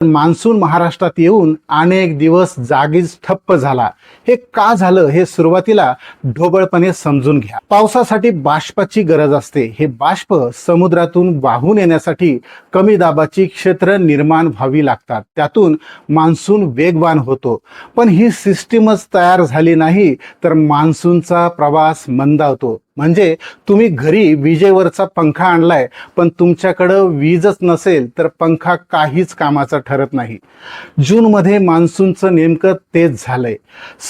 Monsoon महाराष्ट्रात येऊन अनेक दिवस जागीच ठप्प झाला. हे का झालं हे सुरुवातीला ढोबळपणे समजून घ्या. पावसासाठी बाष्पाची गरज असते. हे बाष्प समुद्रातून वाहून येण्यासाठी कमी दाबाची क्षेत्र निर्माण व्हावी लागतात. त्यातून मान्सून वेगवान होतो. पण ही सिस्टीमच तयार झाली नाही तर मान्सूनचा प्रवास मंदावतो. म्हणजे तुम्ही घरी विजेवरचा पंखा आणलाय पण तुमच्याकडं वीजच नसेल तर पंखा काहीच कामाचा ठरत नाही. जूनमध्ये मान्सूनचं नेमकं तेच झालंय.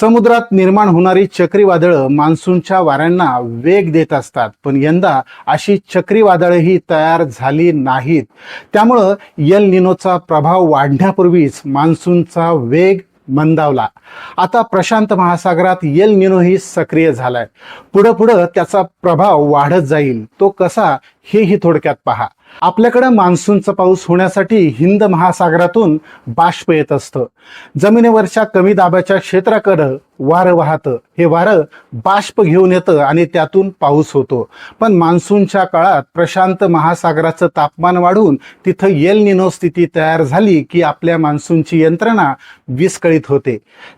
समुद्रात निर्माण होणारी चक्रीवादळं मान्सूनच्या वाऱ्यांना वेग देत असतात, पण यंदा अशी चक्रीवादळही तयार झाली नाहीत. त्यामुळं एल निनोचा प्रभाव वाढण्यापूर्वीच मान्सूनचा वेग मंदावला. आता प्रशांत महासागरात एल निनोही सक्रिय झालाय. पुढं पुढं त्याचा प्रभाव वाढत जाईल. तो कसा हेही थोडक्यात पहा. आपल्याकडे मान्सूनचा पाऊस होण्यासाठी हिंद महासागरातून बाष्प येत असतं. जमिनीवरच्या कमी दाबाच्या क्षेत्राकडे वारं वाहतं. हे वारं बाष्प घेऊन येतं आणि त्यातून पाऊस होतो. पण मान्सूनच्या काळात प्रशांत महासागराचं तापमान वाढून तिथं एल निनो स्थिती तयार झाली की आपल्या मान्सूनची यंत्रणा विस्कळीत होते.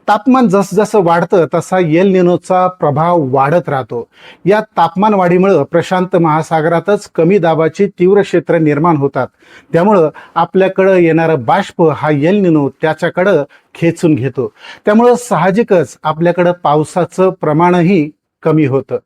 तापमान जसजसं वाढतं तसा एल निनोचा प्रभाव वाढत राहतो. या तापमान वाढीमुळे प्रशांत महासागरातच कमी दाबाची तीव्र क्षेत्र निर्माण होतात. त्यामुळं आपल्याकडं येणारं बाष्प हा एल निनो त्याच्याकडं खेचून घेतो. त्यामुळं साहजिकच आपल्याकडं पावसाचं प्रमाणही कमी होतं.